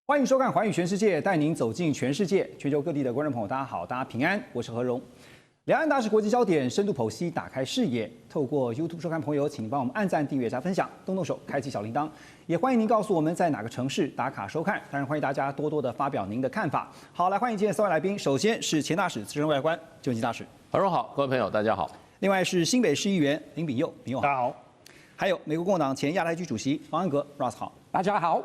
欢迎收看《寰宇全世界》，带您走进全世界。全球各地的观众朋友，大家好，大家平安，我是何荣。两岸大事国际焦点，深度剖析，打开视野。透过 YouTube 收看朋友，请帮我们按赞、订阅、加分享，动动手，开启小铃铛。也欢迎您告诉我们在哪个城市打卡收看。当然，欢迎大家多多的发表您的看法。好，来欢迎今天3位来宾。首先是前大使、资深外交官邱文基大使，何荣好，各位朋友大家好。另外是新北市议员林秉佑，秉佑好。大家好。还有美国共和党前亚太区主席方安格 ，Ross 好。大家好。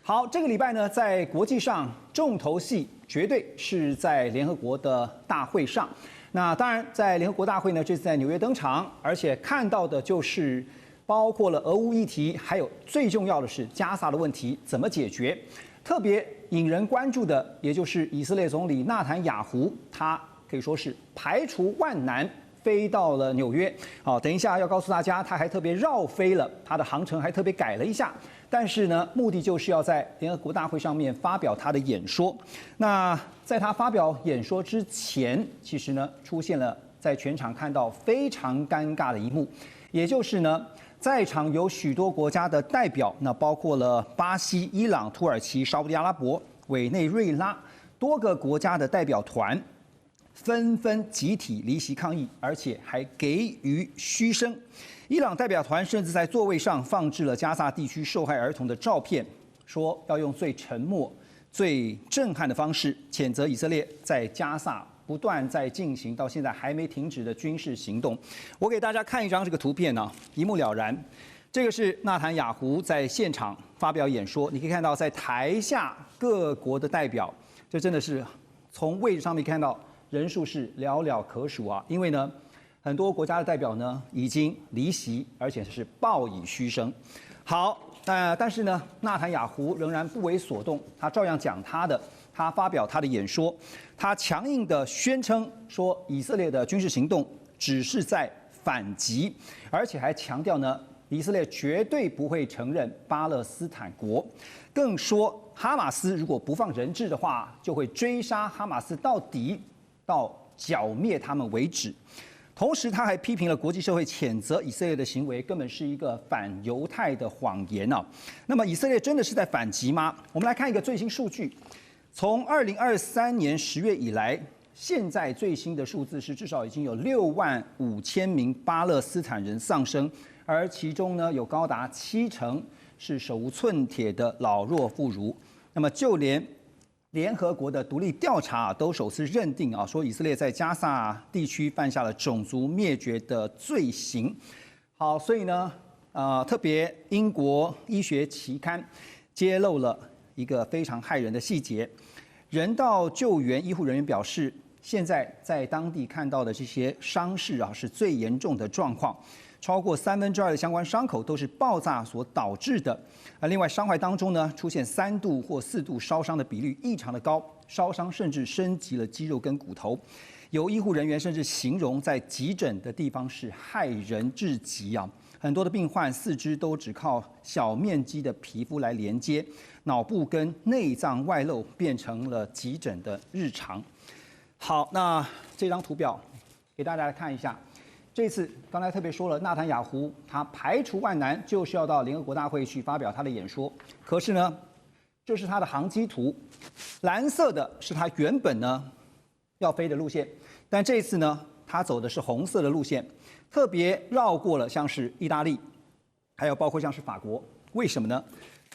好，这个礼拜呢，在国际上重头戏绝对是在联合国的大会上。那当然，在联合国大会呢，这次在纽约登场，而且看到的就是包括了俄乌议题，还有最重要的是加沙的问题怎么解决。特别引人关注的，也就是以色列总理纳坦雅胡，他可以说是排除万难飞到了纽约。好，等一下要告诉大家，他还特别绕飞了，他的航程还特别改了一下。但是呢，目的就是要在联合国大会上面发表他的演说。那在他发表演说之前，其实呢，出现了在全场看到非常尴尬的一幕，也就是呢，在场有许多国家的代表，那包括了巴西、伊朗、土耳其、沙烏地阿拉伯、委内瑞拉多个国家的代表团，纷纷集体离席抗议，而且还给予嘘声。伊朗代表团甚至在座位上放置了加沙地区受害儿童的照片，说要用最沉默、最震撼的方式谴责以色列在加沙不断在进行到现在还没停止的军事行动。我给大家看一张这个图片呢，一目了然。这个是纳坦雅胡在现场发表演说，你可以看到在台下各国的代表，这真的是从位置上面看到人数是寥寥可数啊，因为呢，很多国家的代表呢已经离席，而且是报以嘘声。好，但是呢，纳坦雅胡仍然不为所动，他照样讲他的，他发表他的演说，他强硬的宣称说，以色列的军事行动只是在反击，而且还强调呢，以色列绝对不会承认巴勒斯坦国，更说哈马斯如果不放人质的话，就会追杀哈马斯到底，到剿灭他们为止。同时，他还批评了国际社会谴责以色列的行为根本是一个反犹太的谎言啊。那么，以色列真的是在反击吗？我们来看一个最新数据，从2023年10月以来，现在最新的数字是至少已经有65000名巴勒斯坦人丧生，而其中呢，有高达70%是手无寸铁的老弱妇孺。那么，就连联合国的独立调查都首次认定说以色列在加沙地区犯下了种族灭绝的罪行。好，所以呢，特别英国医学期刊揭露了一个非常骇人的细节：人道救援医护人员表示，现在在当地看到的这些伤势是最严重的状况。超过2/3的相关伤口都是爆炸所导致的。另外，伤害当中呢，出现3度或4度烧伤的比率异常的高，烧伤甚至升级了肌肉跟骨头。有医护人员甚至形容在急诊的地方是骇人至极啊！很多的病患四肢都只靠小面积的皮肤来连接，脑部跟内脏外露变成了急诊的日常。好，那这张图表给大家来看一下。这次刚才特别说了，纳坦雅胡他排除万难，就是要到联合国大会去发表他的演说。可是呢，这是他的航机图，蓝色的是他原本呢要飞的路线，但这次呢，他走的是红色的路线，特别绕过了像是意大利，还有包括像是法国。为什么呢？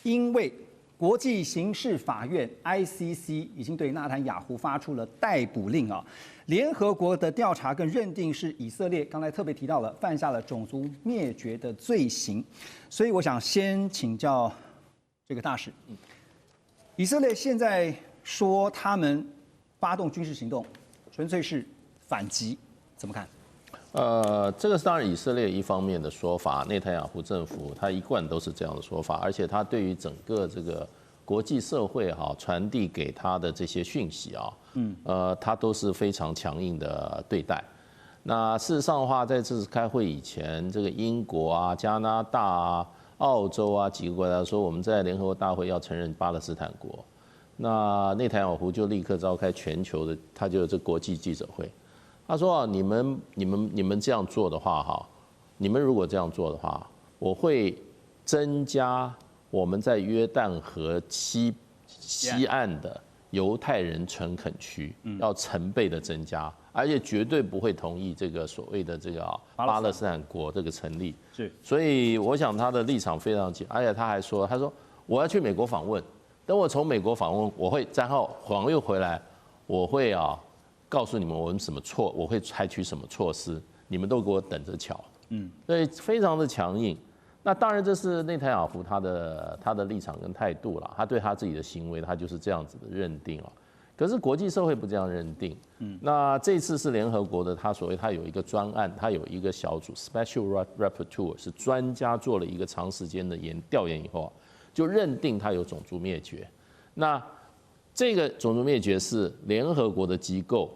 因为国际刑事法院 ICC 已经对纳坦雅胡发出了逮捕令啊。联合国的调查更认定是以色列，刚才特别提到了犯下了种族灭绝的罪行，所以我想先请教这个大使，以色列现在说他们发动军事行动，纯粹是反击，怎么看？这个是当然以色列一方面的说法，内塔尼亚胡政府他一贯都是这样的说法，而且他对于整个这个国际社会传递给他的这些讯息他都是非常强硬的对待。那事实上的话，在这次开会以前，这个英国啊、加拿大啊、澳洲啊几个国家说我们在联合国大会要承认巴勒斯坦国，那内塔尼亚胡就立刻召开全球的，他就有这国际记者会。他说：“你们这样做的话，你们如果这样做的话，我会增加我们在约旦河西西岸的犹太人诚恳区要成倍的增加，而且绝对不会同意这个所谓的这个巴勒斯坦国这个成立。是，所以我想他的立场非常紧，而且他还说，他说我要去美国访问，等我从美国访问，我会然后访问回来，我会告诉你们我们我会采取什么措施，你们都给我等着瞧。所以非常的强硬。那当然这是内塔尼亚胡他的立场跟态度了，他对他自己的行为他就是这样子的认定了。可是国际社会不这样认定。那这次是联合国的，他有一个专案，他有一个小组 Special Rapporteur 是专家做了一个长时间的调研以后，就认定他有种族灭绝。那这个种族灭绝是联合国的机构，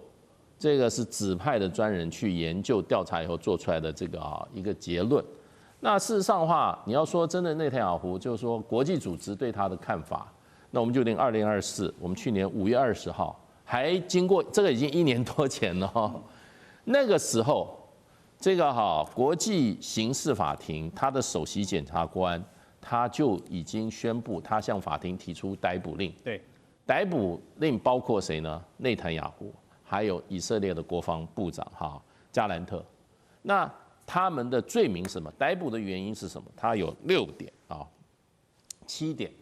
这个是指派的专人去研究调查以后做出来的这个一个结论。那事实上的话，你要说真的，内塔尼亚胡就是说国际组织对他的看法，那我们就连2024，我们去年5月20号，还经过这个已经1年多前了那个时候，这个国际刑事法庭他的首席检察官他就已经宣布，他向法庭提出逮捕令。对，逮捕令包括谁呢？内塔尼亚胡，还有以色列的国防部长加兰特。那他们的罪名是什么？逮捕的原因是什么？他有6点7点。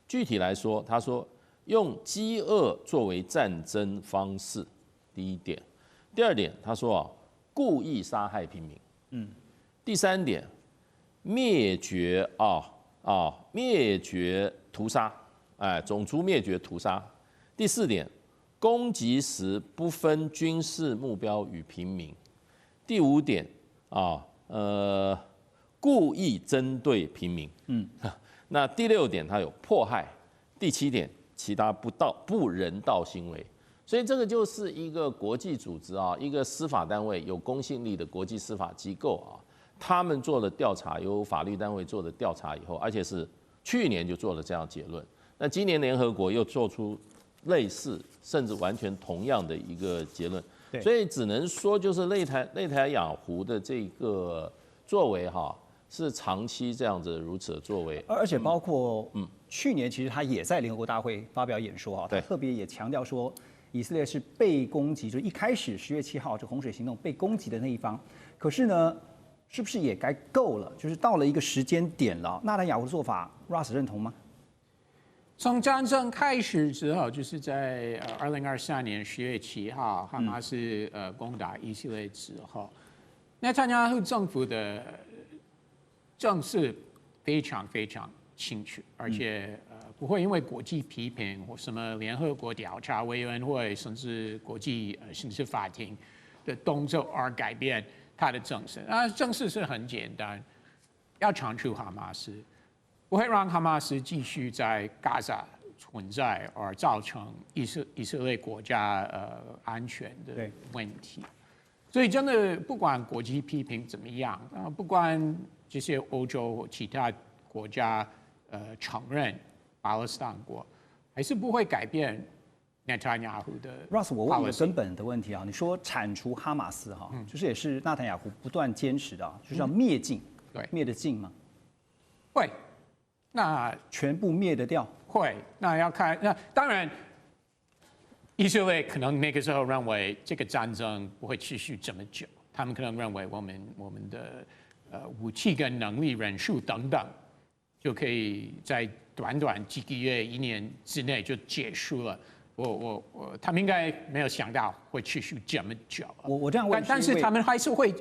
具体来说，他说用饥饿作为战争方式，第一点。第二点，他说故意杀害平民。第3点，灭绝灭绝屠杀，种族灭绝屠杀。第4点，攻击时不分军事目标与平民。第5点。故意针对平民。那第6点，它有迫害。第7点，其他不人道行为。所以这个就是一个国际组织一个司法单位有公信力的国际司法机构他们做了调查，由法律单位做的调查以后，而且是去年就做了这样结论。那今年联合国又做出类似甚至完全同样的一个结论。所以只能说，就是内塔尼亚胡的这个作为是长期这样子如此的作为，而且包括去年其实他也在联合国大会发表演说他特别也强调说，以色列是被攻击，就一开始10月7号这洪水行动被攻击的那一方。可是呢，是不是也该够了？就是到了一个时间点了，内塔尼亚胡的做法 ，Russ 认同吗？从战争开始之后，就是在2023年10月7号，哈马斯攻打以色列之后，内塔尼亚胡政府的政策非常非常清楚，而且不会因为国际批评或什么联合国调查委员会，甚至国际刑事法庭的动作而改变他的政策。政策是很简单，要铲除哈马斯。不会让哈马斯继续在加沙存在，而造成以色列国家安全的问题。所以真的不管国际批评怎么样，不管这些欧洲其他国家承认巴勒斯坦国，还是不会改变内塔尼亚胡的。Russ， 我问一个根本的问题你说铲除哈马斯就是也是内塔尼亚胡不断坚持的就是要灭尽，对，灭得尽吗？会。那全部灭得掉？会，那要看。那当然，以色列可能那个时候认为这个战争不会持续这么久，他们可能认为我们的武器跟能力、人数等等，就可以在短短几个月、1年之内就结束了。他们应该没有想到会持续这么久。我这样问，但是他们还是会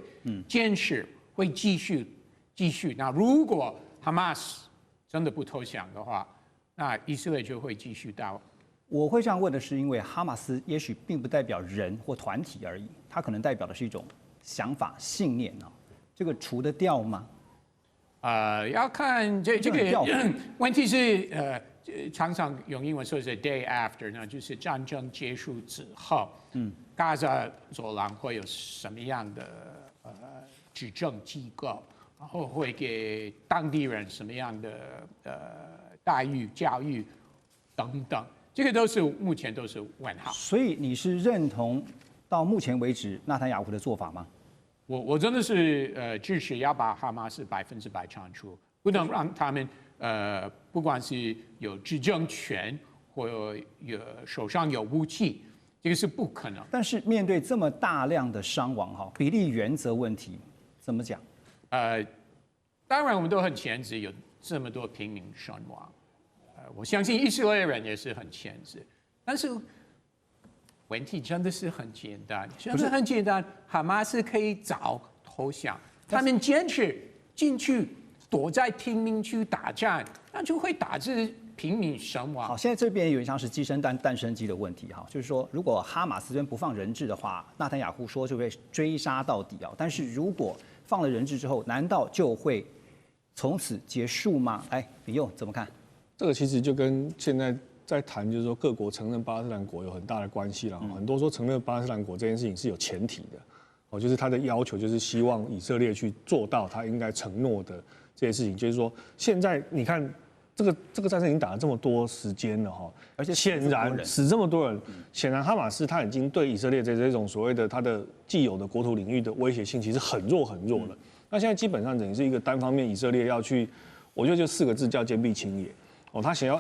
坚持，会继续。那如果哈马斯真的不投降的话，那以色列就会继续到。我会这样问的是，因为哈马斯也许并不代表人或团体而已，它可能代表的是一种想法、信念这个除得掉吗？要看这个问题是常常用英文说是 day after， 那就是战争结束之后，加沙走廊会有什么样的执政机构？然后会给当地人什么样的待遇、教育等等，这个目前都是问号。所以你是认同到目前为止内塔尼亚胡的做法吗？我真的是支持要把哈马斯100%铲除，不能让他们不管是有执政权或手上有武器，这个是不可能。但是面对这么大量的伤亡，哈，比例原则问题怎么讲？当然我们都很谴责有这么多平民伤亡，我相信以色列人也是很谴责，但是问题真的是很简单，真的很简单，哈马斯可以早投降，他们坚持进去躲在贫民区打仗，那就会导致平民伤亡。好，现在这边有点像是鸡生蛋，蛋生鸡的问题哈，就是说，如果哈马斯这边不放人质的话，纳坦雅胡说就会追杀到底啊。但是如果放了人质之后，难道就会从此结束吗？哎，李佑怎么看？这个其实就跟现在在谈，就是说各国承认巴勒斯坦国有很大的关系了。很多说承认巴勒斯坦国这件事情是有前提的，就是他的要求就是希望以色列去做到他应该承诺的这些事情。就是说，现在你看这个战争已经打了这么多时间了哈，而且显然死这么多人，显然哈马斯他已经对以色列这种所谓的他的既有的国土领域的威胁性其实很弱很弱了。那现在基本上等于是一个单方面以色列要去，我觉得就4个字叫坚壁清野。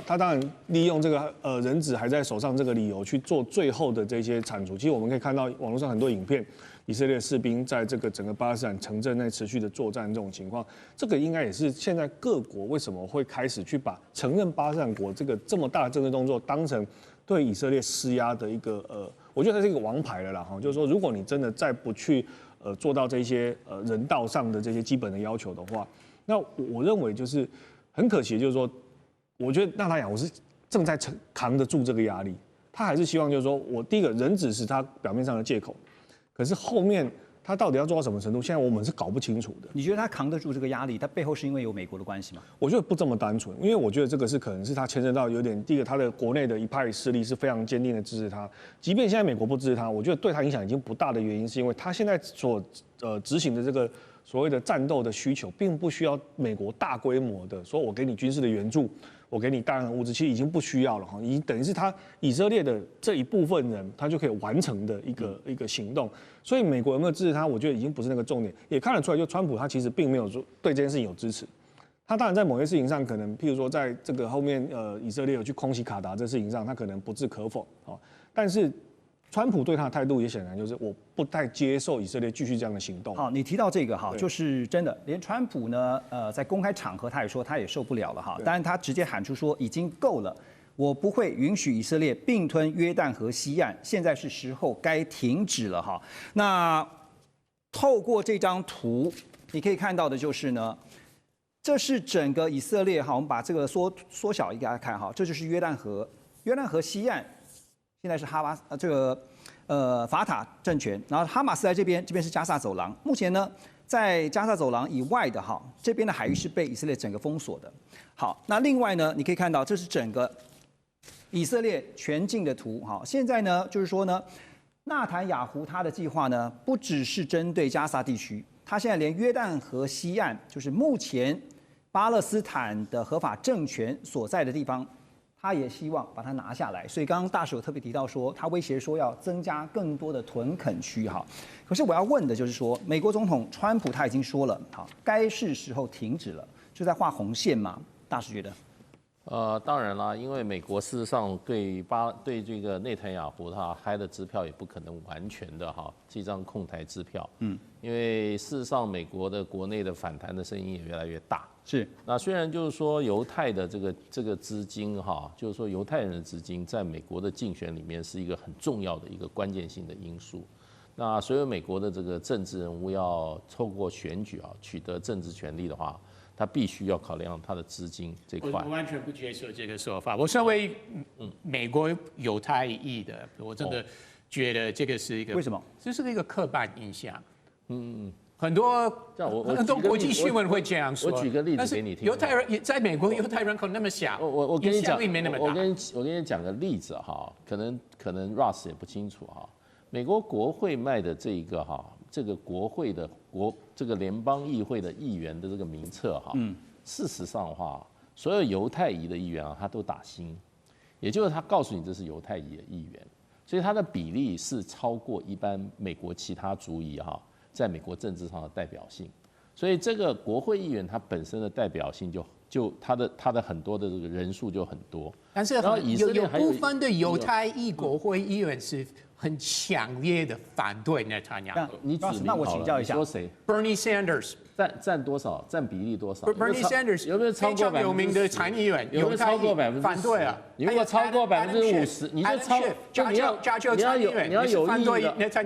他当然利用这个人质还在手上这个理由去做最后的这些铲除。其实我们可以看到网络上很多影片，以色列士兵在这个整个巴勒斯坦城镇内持续的作战这种情况，这个应该也是现在各国为什么会开始去把承认巴勒斯坦国这么大的政治动作当成对以色列施压的一个我觉得它是一个王牌了啦哈。就是说，如果你真的再不去做到这些人道上的这些基本的要求的话，那我认为就是很可惜，就是说。我觉得纳坦雅胡是正在扛得住这个压力，他还是希望就是说我第一个人质是他表面上的借口，可是后面他到底要做到什么程度，现在我们是搞不清楚的。你觉得他扛得住这个压力？他背后是因为有美国的关系吗？我觉得不这么单纯，因为我觉得这个是可能是他牵涉到有点第一个他的国内的一派势力是非常坚定的支持他，即便现在美国不支持他，我觉得对他影响已经不大的原因是因为他现在所执行的这个所谓的战斗的需求，并不需要美国大规模的说我给你军事的援助。我给你大量的物资，其实已经不需要了哈，已经等于是他以色列的这一部分人，他就可以完成的一个行动。所以美国有没有支持他，我觉得已经不是那个重点，也看得出来，就川普他其实并没有说对这件事情有支持。他当然在某些事情上，可能譬如说在这个后面以色列有去空袭卡达这事情上，他可能不置可否啊，但是。川普对他的态度也显然就是我不太接受以色列继续这样的行动。好，你提到这个哈，就是真的，连川普呢，在公开场合他也说他也受不了了哈，当然他直接喊出说已经够了，我不会允许以色列并吞约旦河西岸，现在是时候该停止了哈。那透过这张图，你可以看到的就是呢，这是整个以色列哈，我们把这个缩小一给大家看哈，这就是约旦河，约旦河西岸。现在是法塔政权，然后哈马斯在这边是加萨走廊。目前呢，在加萨走廊以外的哈，这边的海域是被以色列整个封锁的。好，那另外呢，你可以看到这是整个以色列全境的图。哈，现在呢，就是说呢，纳坦雅胡他的计划呢，不只是针对加萨地区，他现在连约旦河西岸，就是目前巴勒斯坦的合法政权所在的地方。他也希望把它拿下来，所以刚刚大使有特别提到说，他威胁说要增加更多的屯垦区哈。可是我要问的就是说，美国总统川普他已经说了，好，该是时候停止了，就在画红线嘛。大使觉得？当然啦，因为美国事实上对这个内塔尼亚胡他开的支票也不可能完全的哈，是一张空台支票。因为事实上美国的国内的反弹的声音也越来越大。是，那虽然就是说犹太的这个资金哈，就是说犹太人的资金在美国的竞选里面是一个很重要的一个关键性的因素。那所有美国的这个政治人物要透过选举啊取得政治权利的话，他必须要考量他的资金这块。我完全不接受这个说法。我身为美国犹太裔的，我真的觉得这个是一个为什么？这是一个刻板印象。很多国际新闻会这样说。我举个例子给你听。犹太人在美国，犹太人口那么小，我跟你讲，我跟你讲个例子哈，可能 Ross 也不清楚哈。美国国会卖的这个国会的这个联邦议会的议员的这个名册哈，事实上的话，所有犹太裔的议员啊，他都打星，也就是他告诉你这是犹太裔的议员，所以他的比例是超过一般美国其他族裔哈。在美国政治上的代表性，所以这个国会议员他本身的代表性就他的很多的这个人数就很多，但是然后以色列有还有部分的犹太裔国会议员是很强烈的反对内塔尼亚胡。你指明那我好了请教一下你说谁？ Bernie Sanders。占多少？占比例多少 Bernie Sanders 有没有超过非常有名的参议员，有没有超过犹太裔反对啊？你如果超过50%，你就超，就你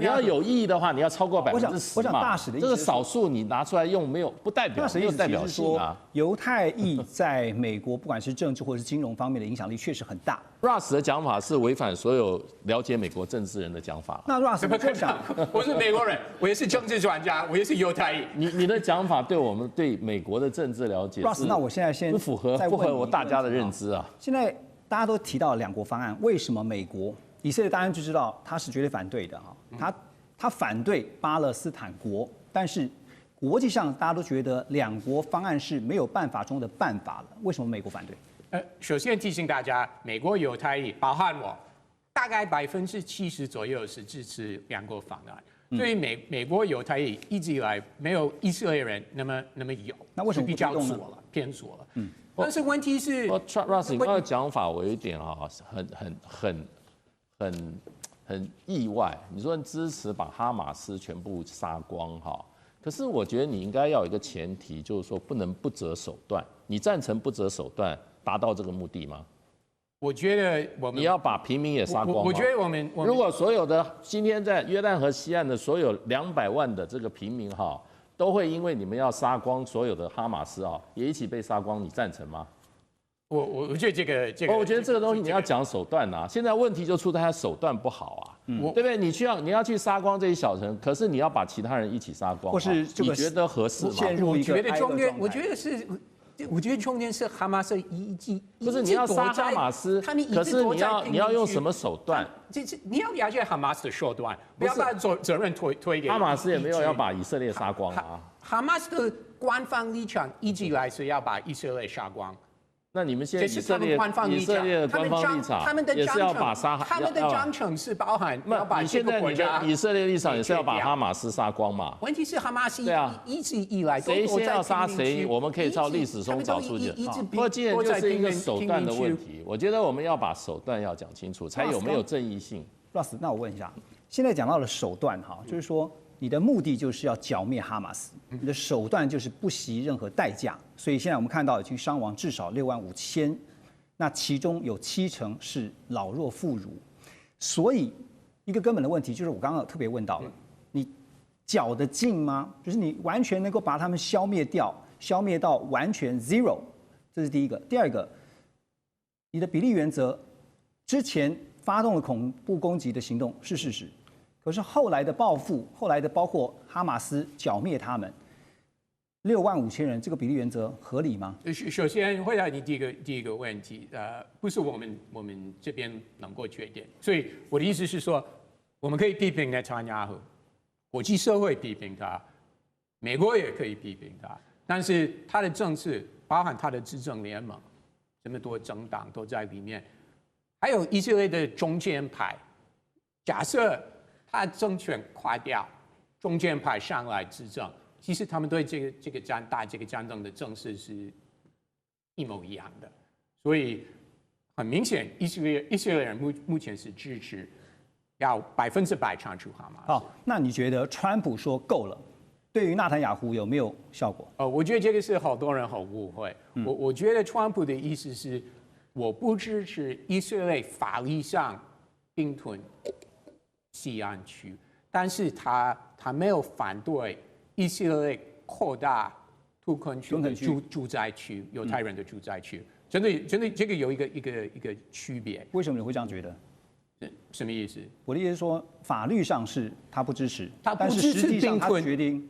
要有意义的话，你要超过10%我想大使的意思这个少数你拿出来用没有不代表没有代表性啊。犹太裔在美国不管是政治或是金融方面的影响力确实很大。Russ 的讲法是违反所有了解美国政治人的讲法。那 Russ 怎么可能？我是美国人，我也是政治专家，我也是犹太裔。你的讲法对我们对美国的政治了解 Russ， 那我现在先不符合我大家的认知啊。现在大家都提到两国方案，为什么美国以色列当然就知道他是绝对反对的哈，他反对巴勒斯坦国，但是国际上大家都觉得两国方案是没有办法中的办法了，为什么美国反对？首先提醒大家，美国犹太裔，包含我，大概70%左右是支持两国方案。所以美国犹太裔一直以来没有以色列人那么有，那为什么比较偏左了？但是问题是 ，Russ， 你刚才讲法我有一点很意外。你说支持把哈马斯全部杀光哈，可是我觉得你应该要有一个前提，就是说不能不择手段。你赞成不择手段达到这个目的吗？我觉得你要把平民也杀光吗？我觉得我们如果所有的今天在约旦河西岸的所有200万的这个平民哈，都会因为你们要杀光所有的哈马斯啊，也一起被杀光，你赞成吗？我觉得这个，我觉得这个东西你要讲手段呐。现在问题就出在他手段不好啊，对不对？你要去杀光这一小城，可是你要把其他人一起杀光，或是你觉得合适吗？我觉得重点是哈马斯不是你要杀哈马斯，可是你要用什么手段？你要了解哈马斯的手段，不要把责任推给哈马斯也没有要把以色列杀光啊。哈马斯的官方立场一直以来是要把以色列杀光。那你们现在以色列的官方立场也是要把他们的章程是包含要把你现在你的以色列立场也是要把哈马斯杀光嘛？问题是哈马斯一直以来谁先要杀谁，我们可以照历史中找出去。不过既然就是一个手段的问题，我觉得我们要把手段要讲清楚，才有没有正义性。Russ， 那我问一下，现在讲到了手段哈，就是说你的目的就是要剿灭哈马斯，你的手段就是不惜任何代价。所以现在我们看到已经伤亡至少65000，那其中有70%是老弱妇孺。所以一个根本的问题就是我刚刚特别问到了，你剿得尽吗？就是你完全能够把他们消灭掉，消灭到完全 zero， 这是第一个。第二个，你的比例原则之前发动了恐怖攻击的行动是事实。可是后来的报复，后来的包括哈马斯剿灭他们，65000人，这个比例原则合理吗？首先回答你第一个问题，不是我们这边能够决定，所以我的意思是说，我们可以批评内塔尼亚胡，国际社会批评他，美国也可以批评他，但是他的政治，包含他的执政联盟，这么多政党都在里面，还有以色列的中间派，假设他政权垮掉，中间派上来执政，其实他们对这个战争的正视是一模一样的，所以很明显，以色列人目前是支持要100%铲除哈马斯。好，那你觉得川普说够了，对于纳坦雅胡有没有效果？我觉得这个是好多人很误会。我觉得川普的意思是，我不支持以色列法律上并吞西岸区，但是他没有反对以色列扩大土坑区的住宅区，犹太人的住宅区。真的，这个有一个区别。为什么你会这样觉得？什么意思？我的意思是说，法律上是他不支持，他不支持并吞，决定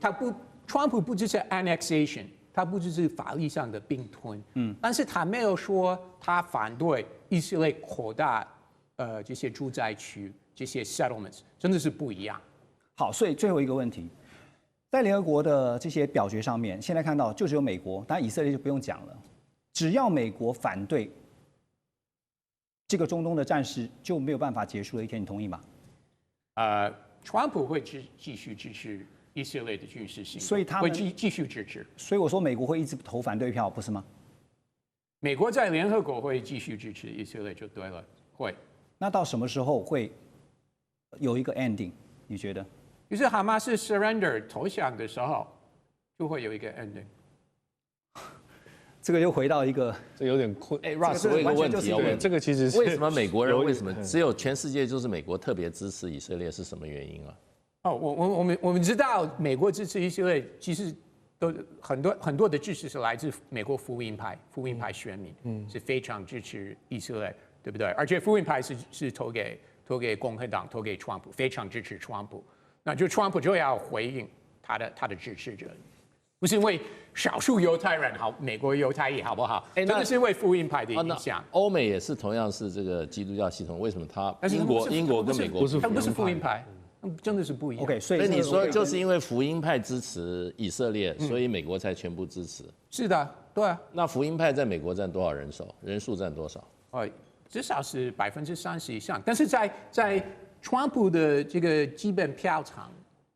川普不支持 annexation， 他不支持法律上的并吞。但是他没有说他反对以色列扩大这些住宅区。这些 settlements 真的是不一样。好，所以最后一个问题，在联合国的这些表决上面，现在看到就只有美国，当然以色列就不用讲了。只要美国反对这个中东的战事，就没有办法结束的一天，你同意吗？川普会继续支持以色列的军事行动，所以他们会继续支持。所以我说美国会一直投反对票，不是吗？美国在联合国会继续支持以色列就对了，会。那到什么时候会有一个 ending？ 你觉得？就是哈马斯 surrender 投降的时候，就会有一个 ending。这个又回到一个，这有点困。Russ， 我有一个问题要问，这个其实是为什么美国人为什么只有全世界就是美国特别支持以色列是什么原因啊？哦，我们知道美国支持以色列，其实都很多的支持是来自美国福音派选民，是非常支持以色列，对不对？而且福音派是投给共和党，投给川普，非常支持川普。那就川普就要回应他的支持者。不是因为少数犹太人好，美国犹太裔好不好？真的是因为福音派的影响。欧美也是同样是这个基督教系统，为什么但是英国跟美国他们不是福音派，真的是不一样。OK， 所以你说就是因为福音派支持以色列，所以美国才全部支持。是的，对啊。那福音派在美国占多少人数占多少？至少是30%以上，但是在川普的这个基本票仓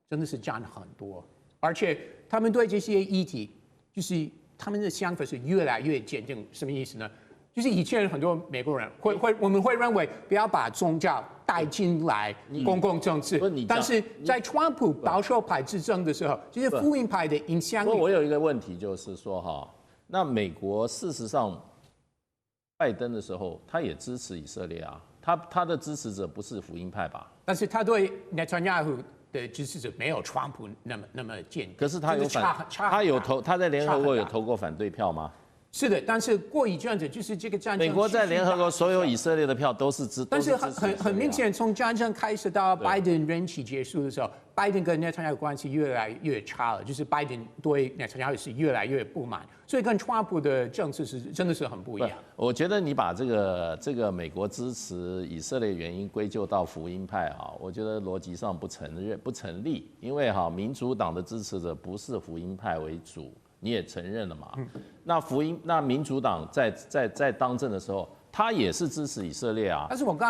真的是占很多，而且他们对这些议题，就是他们的想法是越来越坚定。什么意思呢？就是以前很多美国人我们会认为不要把宗教带进来公共政治，但是在川普保守派执政的时候，这些福音派的影响力。不过我有一个问题就是说哈，那美国事实上，拜登的时候他也支持以色列啊，他的支持者不是福音派吧？但是他对内塔尼亚胡的支持者没有川普那么坚定。可是他有他在联合国有投过反对票吗？是的，但是过一阵子就是这个战争。美国在联合国所有以色列的票都是支，但是很明显，从战争开始到拜登任期结束的时候，拜登跟内塔尼亚胡关系越来越差了，就是拜登对内塔尼亚胡是越来越不满，所以跟川普的政策真的是很不一样。我觉得你把这个美国支持以色列原因归咎到福音派啊，我觉得逻辑上不成立，因为民主党的支持者不是福音派为主。你也承认了嘛？那民主党在当政的时候，他也是支持以色列啊。但是我刚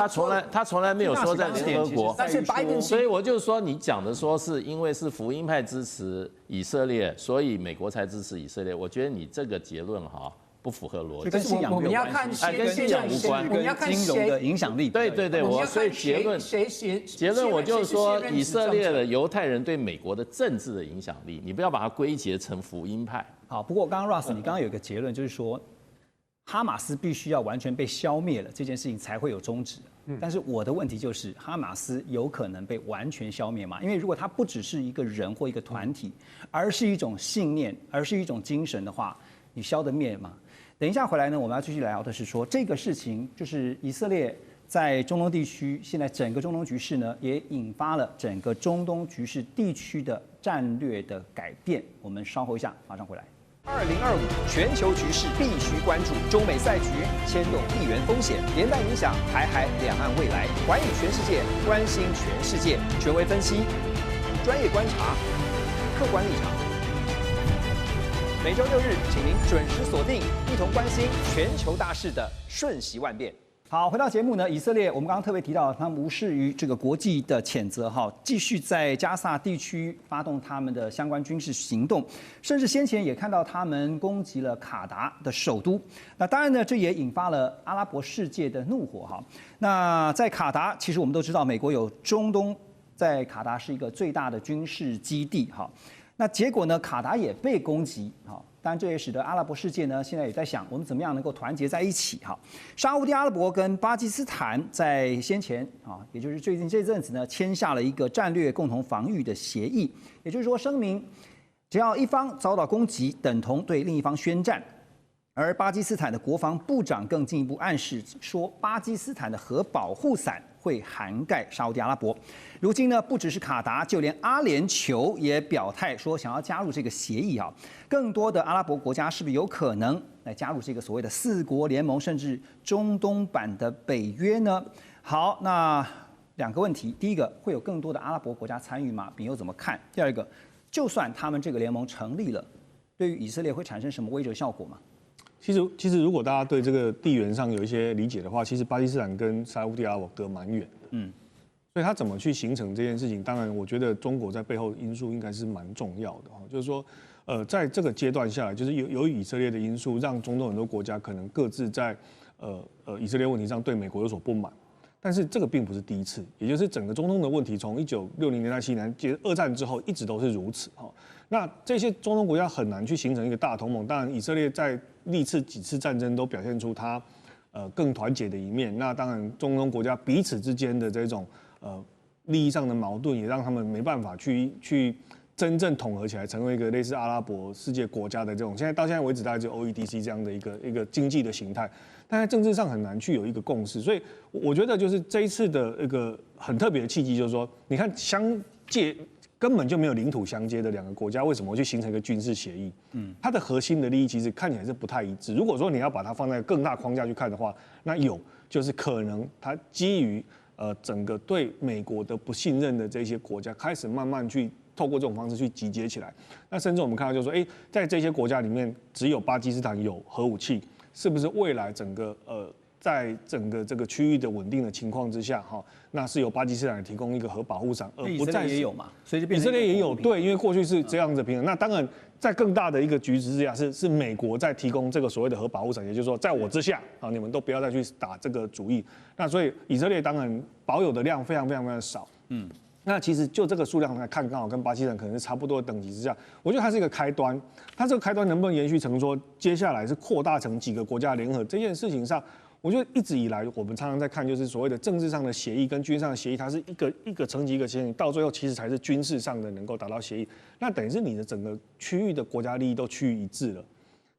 他从来没有说在联合国。但是拜登，所以我就说你讲的说是因为是福音派支持以色列，所以美国才支持以色列。我觉得你这个结论不符合逻辑。跟信仰我们要看跟信仰无关，我们要看金融的影响力。对，所以结论我就是说，以色列的犹太人对美国的政治的影响力，你不要把它归结成福音派。好，不过刚刚 Russ 你刚刚有一个结论，就是说哈马斯必须要完全被消灭了，这件事情才会有终止。但是我的问题就是，哈马斯有可能被完全消灭吗？因为如果它不只是一个人或一个团体，而是一种信念，而是一种精神的话，你消得灭吗？等一下回来呢，我们要继续聊的是说这个事情，就是以色列在中东地区，现在整个中东局势呢，也引发了整个中东局势地区的战略的改变。我们稍后一下，马上回来。2025全球局势必须关注，中美赛局牵动地缘风险，连带影响台海两岸未来。环宇全世界，关心全世界，权威分析，专业观察，客观立场。每周6日，请您准时锁定，一同关心全球大事的瞬息万变。好，回到节目呢，以色列我们刚刚特别提到，他们无视于这个国际的谴责，继续在加萨地区发动他们的相关军事行动，甚至先前也看到他们攻击了卡达的首都。那当然呢，这也引发了阿拉伯世界的怒火哈。那在卡达，其实我们都知道，美国有中东，在卡达是一个最大的军事基地哈。那结果呢？卡达也被攻击，当然这也使得阿拉伯世界呢，现在也在想，我们怎么样能够团结在一起哈。沙烏地阿拉伯跟巴基斯坦在先前也就是最近这阵子呢，签下了一个战略共同防御的协议，也就是说声明，只要一方遭到攻击，等同对另一方宣战。而巴基斯坦的国防部长更进一步暗示说，巴基斯坦的核保护伞会涵盖沙烏地阿拉伯。如今呢，不只是卡达，就连阿联酋也表态说想要加入这个协议啊。更多的阿拉伯国家是不是有可能来加入这个所谓的4国联盟，甚至中东版的北约呢？好，那2个问题：第一个，会有更多的阿拉伯国家参与吗？丙又怎么看？第二个，就算他们这个联盟成立了，对于以色列会产生什么威慑效果吗？其实，如果大家对这个地缘上有一些理解的话，其实巴基斯坦跟沙烏地阿拉伯隔蛮远的，所以它怎么去形成这件事情，当然我觉得中国在背后因素应该是蛮重要的哈。就是说，在这个阶段下来，就是由于以色列的因素，让中东很多国家可能各自在以色列问题上对美国有所不满。但是这个并不是第一次，也就是整个中东的问题，从1960年代、70年代，二战之后一直都是如此哈。那这些中东国家很难去形成一个大同盟。当然，以色列在历次几次战争都表现出它更团结的一面。那当然，中东国家彼此之间的这种利益上的矛盾，也让他们没办法去真正统合起来，成为一个类似阿拉伯世界国家的这种。到现在为止，大概只有 OEDC 这样的一个经济的形态。但在政治上很难去有一个共识，所以我觉得就是这一次的一个很特别的契机，就是说，你看根本就没有领土相接的两个国家，为什么会去形成一个军事协议？它的核心的利益其实看起来是不太一致。如果说你要把它放在更大框架去看的话，那就是可能它基于整个对美国的不信任的这些国家，开始慢慢去透过这种方式去集结起来。那甚至我们看到就是说，在这些国家里面，只有巴基斯坦有核武器。是不是未来整个在整个这个区域的稳定的情况之下，那是由巴基斯坦提供一个核保护伞，而不再也有嘛？所以就以色列也有对，因为过去是这样子平衡。那当然，在更大的一个局势之下，是美国在提供这个所谓的核保护伞，也就是说，在我之下你们都不要再去打这个主意。那所以以色列当然保有的量非常非常非常少。那其实就这个数量来看，刚好跟巴基斯坦可能是差不多的等级之下，我觉得它是一个开端。它这个开端能不能延续成说，接下来是扩大成几个国家联合这件事情上，我觉得一直以来我们常常在看，就是所谓的政治上的协议跟军事上的协议，它是一个层级一个协议，到最后其实才是军事上的能够达到协议。那等于是你的整个区域的国家利益都趋于一致了。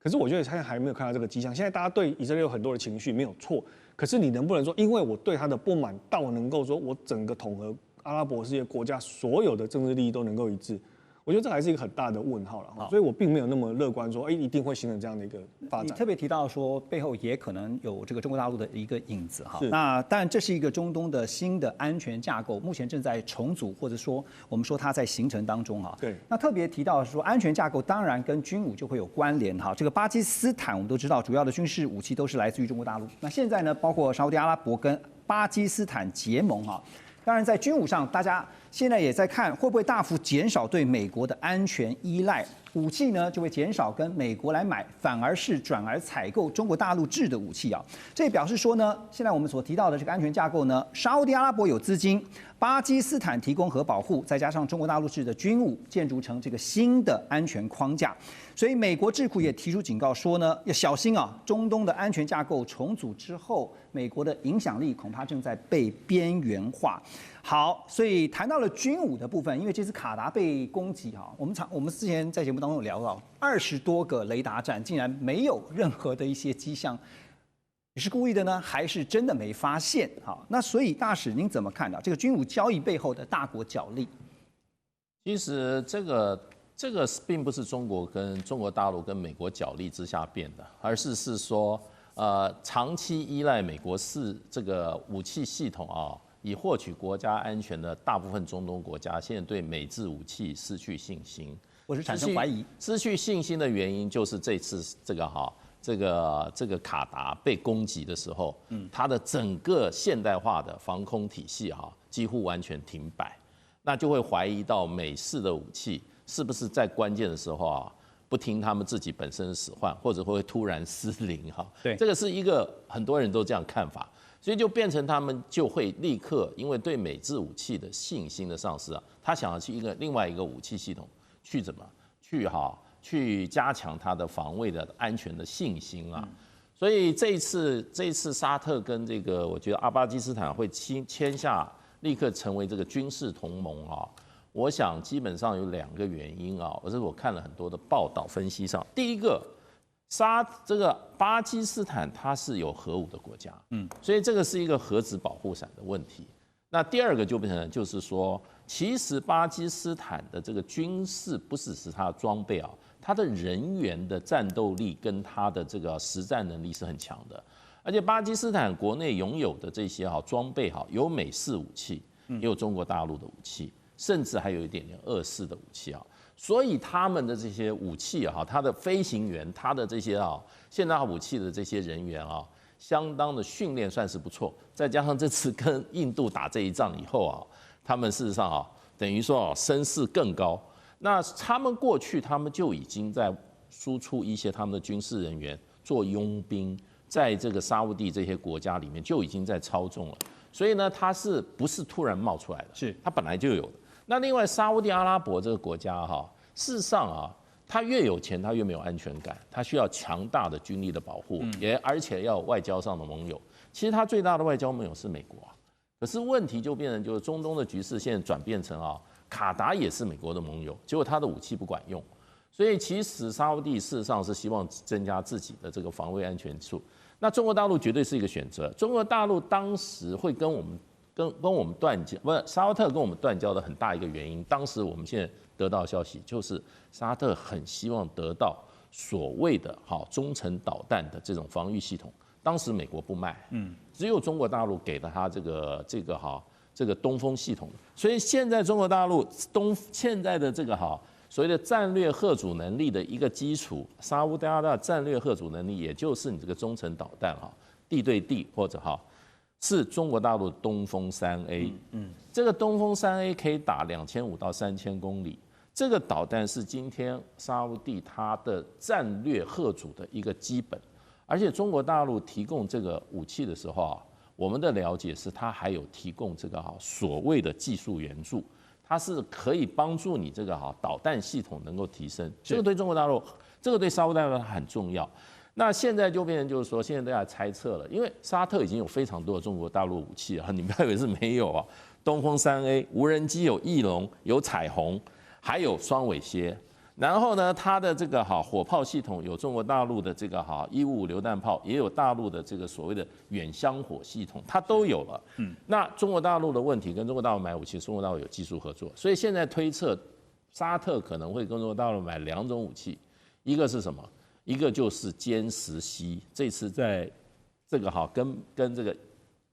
可是我觉得现在还没有看到这个迹象。现在大家对以色列有很多的情绪，没有错。可是你能不能说，因为我对他的不满，到能够说我整个统合阿拉伯世界国家所有的政治利益都能够一致？我觉得这还是一个很大的问号了，所以我并没有那么乐观说，一定会形成这样的一个发展。你特别提到说，背后也可能有这个中国大陆的一个影子哈。那当然，这是一个中东的新的安全架构，目前正在重组，或者说我们说它在形成当中哈。对。那特别提到说，安全架构当然跟军武就会有关联哈。这个巴基斯坦我们都知道，主要的军事武器都是来自于中国大陆。那现在呢，包括沙烏地阿拉伯跟巴基斯坦结盟哈。当然，在军武上，大家现在也在看会不会大幅减少对美国的安全依赖，武器呢就会减少跟美国来买，反而是转而采购中国大陆制的武器啊。这也表示说呢，现在我们所提到的这个安全架构呢，沙烏地阿拉伯有资金，巴基斯坦提供核保护，再加上中国大陆制的军武，建筑成这个新的安全框架。所以美国智库也提出警告说呢，要小心啊，中东的安全架构重组之后，美国的影响力恐怕正在被边缘化。好，所以谈到了军武的部分，因为这次卡达被攻击哈，我们之前在节目当中有聊到20多个雷达站竟然没有任何的一些迹象，你是故意的呢，还是真的没发现？好，那所以大使您怎么看到这个军武交易背后的大国角力？其实这个并不是中国大陆跟美国角力之下变的，而是说长期依赖美国这个武器系统啊。以获取国家安全的大部分中东国家，现在对美制武器失去信心，或是产生怀疑。失去信心的原因就是这次这个卡达被攻击的时候，它的整个现代化的防空体系几乎完全停摆，那就会怀疑到美式的武器是不是在关键的时候不听他们自己本身的使唤，或者会突然失灵对，这个是一个很多人都这样看法。所以就变成他们就会立刻因为对美制武器的信心的丧失他想要去另外一个武器系统去加强他的防卫的安全的信心啊。所以这一次沙特跟这个我觉得巴基斯坦会签下立刻成为这个军事同盟我想基本上有2个原因我看了很多的报道分析上，第一个。这个巴基斯坦它是有核武的国家，所以这个是一个核子保护伞的问题。那第二个就变成就是说，其实巴基斯坦的这个军事不只是它的装备它的人员的战斗力跟它的这个实战能力是很强的。而且巴基斯坦国内拥有的这些装备有美式武器，也有中国大陆的武器，甚至还有一点点俄式的武器所以他们的这些武器他的飞行员，他的这些现代武器的这些人员相当的训练算是不错。再加上这次跟印度打这一仗以后他们事实上等于说声势更高。那他们过去他们就已经在输出一些他们的军事人员做佣兵，在这个沙烏地这些国家里面就已经在操纵了。所以呢，它是不是突然冒出来的？是它本来就有的。那另外，沙烏地阿拉伯这个国家哈，事实上啊，它越有钱，它越没有安全感，它需要强大的军力的保护，而且要有外交上的盟友。其实它最大的外交盟友是美国啊。可是问题就变成就是中东的局势现在转变成啊，卡达也是美国的盟友，结果他的武器不管用，所以其实沙烏地事实上是希望增加自己的这个防卫安全处。那中国大陆绝对是一个选择。中国大陆当时会跟我们断交，不是沙特跟我们断交的很大一个原因。当时我们现在得到消息，就是沙特很希望得到所谓的中程导弹的这种防御系统。当时美国不卖，只有中国大陆给了他这个东风系统。所以现在中国大陆现在的这个所谓的战略嚇阻能力的一个基础，沙烏地阿拉伯战略嚇阻能力，也就是你这个中程导弹地对地或者是中国大陆的东风3A。这个东风3A可以打2500到3000公里。这个导弹是今天沙烏地它的战略嚇阻的一个基本。而且中国大陆提供这个武器的时候我们的了解是它还有提供这个所谓的技术援助。它是可以帮助你这个导弹系统能够提升，这个对中国大陆，这个对沙烏地阿拉伯很重要。那现在就变成就是说，现在大家猜测了，因为沙特已经有非常多的中国大陆武器你不要以为是没有啊。东风3A 无人机有翼龙、有彩虹，还有双尾蝎。然后呢，它的这个火炮系统有中国大陆的这个155榴弹炮，也有大陆的这个所谓的远香火系统，它都有了。那中国大陆的问题跟中国大陆买武器，中国大陆有技术合作，所以现在推测沙特可能会跟中国大陆买2种武器，一个是什么？一个就是歼10C，这次在这个跟这个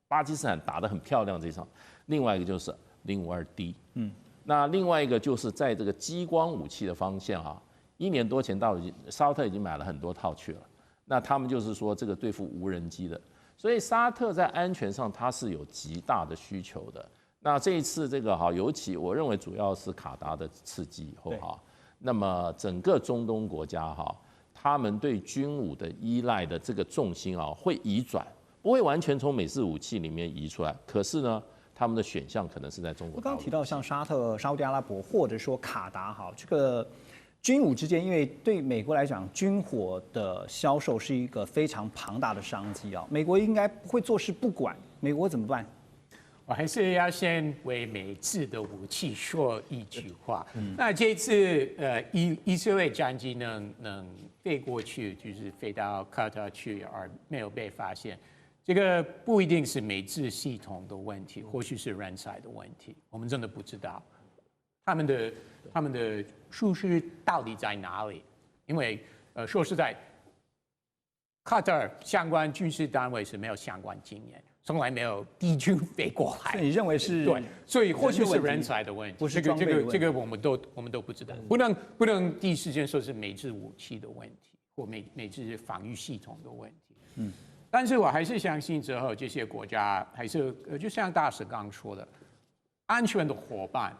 巴基斯坦打得很漂亮这场，另外一个就是052D。那另外一个就是在这个激光武器的方向1年多前沙特已经买了很多套去了。那他们就是说这个对付无人机的，所以沙特在安全上它是有极大的需求的。那这一次这个尤其我认为主要是卡达的刺激以后那么整个中东国家他们对军武的依赖的这个重心会移转，不会完全从美式武器里面移出来。可是呢，他们的选项可能是在中国大陆。我刚刚提到像沙特、沙烏地阿拉伯，或者说卡达，这个军武之间，因为对美国来讲，军火的销售是一个非常庞大的商机美国应该不会坐视不管，美国怎么办？我还是要先为美制的武器说一句话。那这次以色列战机能飞过去，就是飞到卡塔去，而没有被发现。这个不一定是美制系统的问题，或许是人才的问题，我们真的不知道他们的疏失到底在哪里。因为说实在，卡塔尔相关军事单位是没有相关经验，从来没有敌军飞过来。所以你认为是？对，所以或许是人才的问题，不是装备的问题。这个我们都不知道，不能第一时间说是美制武器的问题，或美制防御系统的问题。但是我还是相信之后这些国家还是就像大使刚刚说的，安全的伙伴，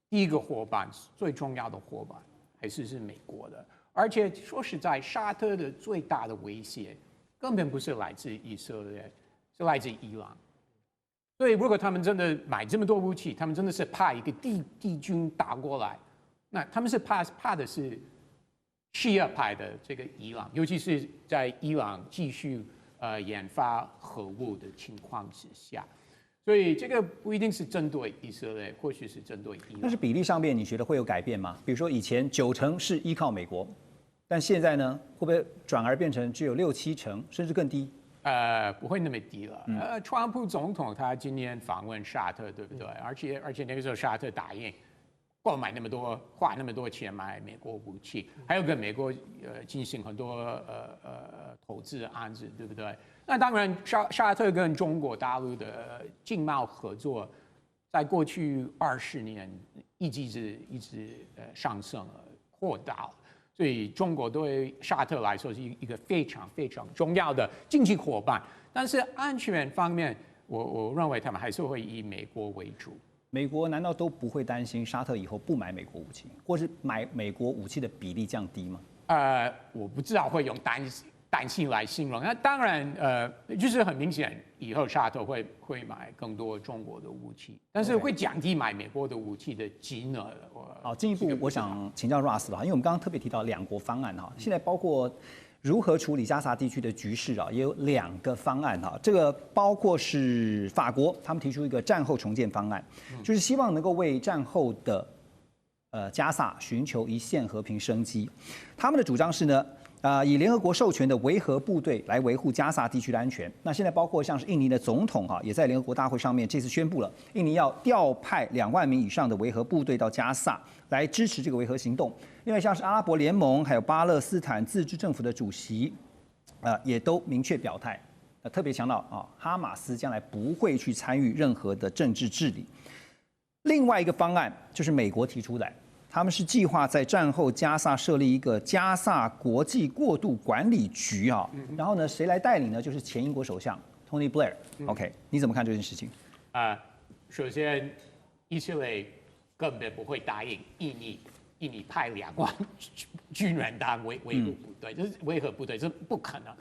第一个伙伴最重要的伙伴还是美国的。而且说实在，沙特的最大的威胁根本不是来自以色列，是来自伊朗。所以如果他们真的买这么多武器，他们真的是怕一个敌军打过来，那他们是怕的是西亚派的这个伊朗，尤其是在伊朗继续研发核武的情况之下，所以这个不一定是针对以色列，或许是针对伊朗。但是比例上面，你觉得会有改变吗？比如说以前90%是依靠美国，但现在呢，会不会转而变成只有6、7成，甚至更低？不会那么低了。川普总统他今年访问沙特，对不对？而且那个时候沙特答应购买花那么多钱买美国武器，还有跟美国进行很多投资案子，对不对？那当然沙特跟中国大陆的经贸合作，在过去20年一直上升了、扩大了，所以中国对沙特来说是一个非常非常重要的经济伙伴。但是安全方面，我认为他们还是会以美国为主。美国难道都不会担心沙特以后不买美国武器，或是买美国武器的比例降低吗？我不知道会用担心来形容。那当然，就是很明显，以后沙特会买更多中国的武器，但是会降低买美国的武器的金额。好，进一步我想请教 Russ 吧，因为我们刚刚特别提到两国方案哈，现在包括如何处理加沙地区的局势啊，也有2个方案哈。这个包括是法国，他们提出一个战后重建方案，就是希望能够为战后的加萨寻求一线和平生机。他们的主张是呢，以联合国授权的维和部队来维护加萨地区的安全。那现在包括像是印尼的总统哈，也在联合国大会上面这次宣布了，印尼要调派2万名以上的维和部队到加萨来支持这个维和行动。另外像是阿拉伯联盟还有巴勒斯坦自治政府的主席，也都明确表态，特别强调啊，哈马斯将来不会去参与任何的政治治理。另外一个方案就是美国提出来。他们是计划在战后加萨设立一个加萨国际过渡管理局啊，然后呢，谁来带领呢？就是前英国首相 Tony Blair。OK， 你怎么看这件事情？首先，以色列根本不会答应印尼派2万军人当维和部队，这是维和部队，这不可能。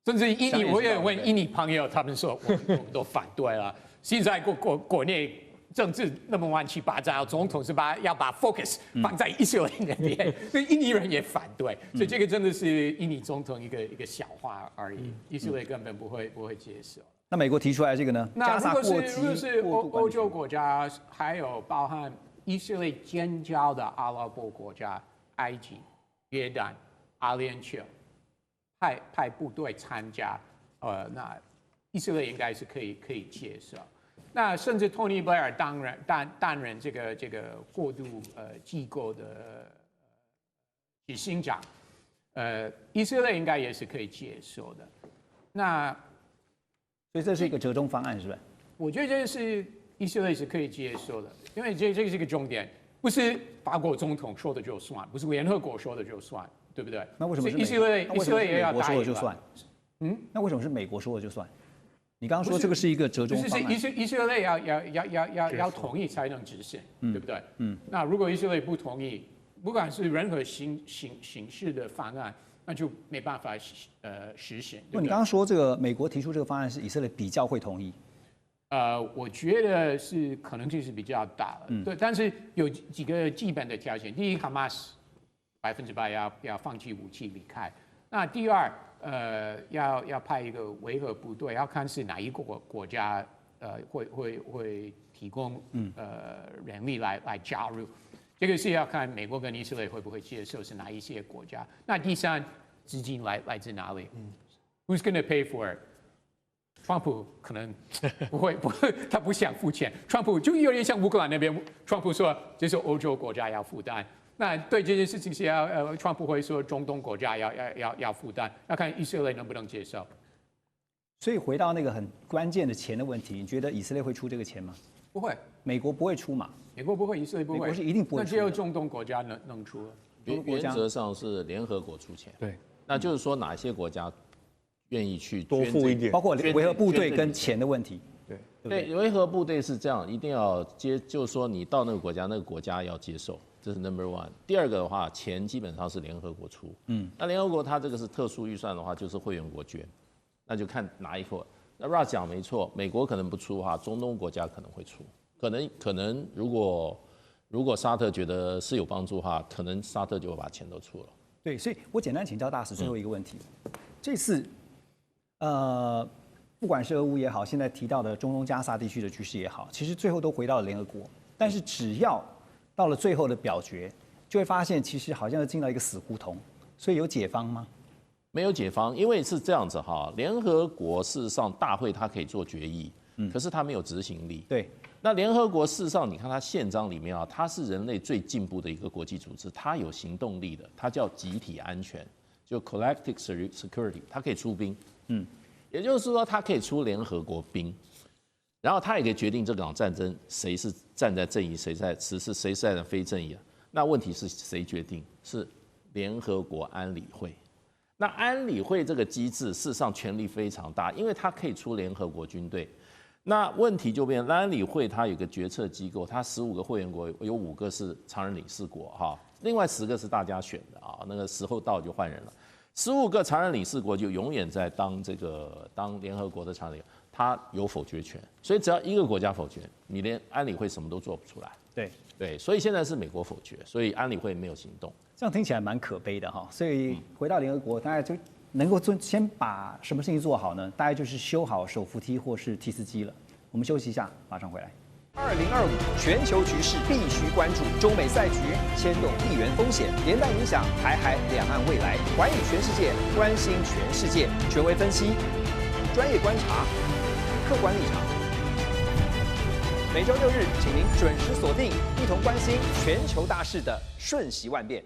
甚至印尼，我也问印尼朋友，他们说我们都反对了。现在国内。政治那么乱七八糟，总统是要把 focus 放在以色列那边，所以印尼人也反对，所以这个真的是印尼总统一个小话而已，以色列根本不会接受。那美国提出来这个呢？那如果是欧洲国家，还有包含以色列建交的阿拉伯国家，埃及、约旦、阿联酋，派部队参加，那以色列应该是可以接受。那甚至托尼·布莱尔担任这个过渡机构的执行长，以色列应该也是可以接受的。那所以这是一个折中方案，是不是？我觉得这是以色列是可以接受的，因为这个是一个重点，不是法国总统说的就算，不是联合国说的就算，对不对？那为什么是以色列也要答应说的就算？那为什么是美国说的就算？你刚刚说这个是一个折中方案，以色列要同意才能执行，对不对？那如果以色列不同意，不管是任何形式的方案，那就没办法实行。那你刚刚说这个美国提出这个方案是以色列比较会同意，我觉得是可能性是比较大的，对。但是有几个基本的条件：第一，哈马斯100%要放弃武器离开；那第二。要派一个维和部队，要看是哪一个国家会提供人力来加入，这个是要看美国跟以色列会不会接受是哪一些国家。那第三，资金来自哪里？Who's going to pay for it？ 川普可能不会，他不想付钱。川普就有点像乌克兰那边，川普说这是欧洲国家要负担。那对这件事情是川普会说中东国家要负担，要看以色列能不能接受。所以回到那个很关键的钱的问题，你觉得以色列会出这个钱吗？不会，美国不会出嘛？美国不会，以色列不会，美国是一定不会出的。那只有中东国家能出。原则上是联合国出钱，对，那就是说哪些国家愿意去多付一点，包括维和部队跟钱的问题。对，维和部队是这样，一定要就是说你到那个国家要接受。这是 number one。第二个的话，钱基本上是联合国出。那联合国它这个是特殊预算的话，就是会员国捐，那就看哪一个。那 Russ 讲没错，美国可能不出的话，中东国家可能会出。可能如果沙特觉得是有帮助的话，可能沙特就会把钱都出了。对，所以我简单请教大使最后一个问题：这次不管是俄乌也好，现在提到的中东加沙地区的局势也好，其实最后都回到了联合国。但是只要到了最后的表决，就会发现其实好像是进到一个死胡同。所以有解方吗？没有解方，因为是这样子哈。联合国事实上大会它可以做决议，可是它没有执行力。对。那联合国事实上，你看它宪章里面啊，它是人类最进步的一个国际组织，它有行动力的，它叫集体安全，就 collective security， 它可以出兵。也就是说，它可以出联合国兵。然后他也可以决定这场战争谁是站在正义，谁是站在非正义。那问题是谁决定？是联合国安理会。那安理会这个机制事实上权力非常大，因为它可以出联合国军队，那问题就变成安理会它有一个决策机构，它15个会员国有5个是常任理事国哈，另外10个是大家选的啊，那个时候到就换人了。15个常任理事国就永远在当联合国的常任理事，它有否决权，所以只要一个国家否决，你连安理会什么都做不出来。对，所以现在是美国否决，所以安理会没有行动。这样听起来蛮可悲的哈。所以回到联合国，大概就能够先把什么事情做好呢？大概就是修好手扶梯或是提词机了。我们休息一下，马上回来。2025全球局势必须关注，中美赛局牵动地缘风险，连带影响台海两岸未来。环宇全世界，关心全世界，权威分析，专业观察，客观立场。每周6日，请您准时锁定，一同关心全球大事的瞬息万变。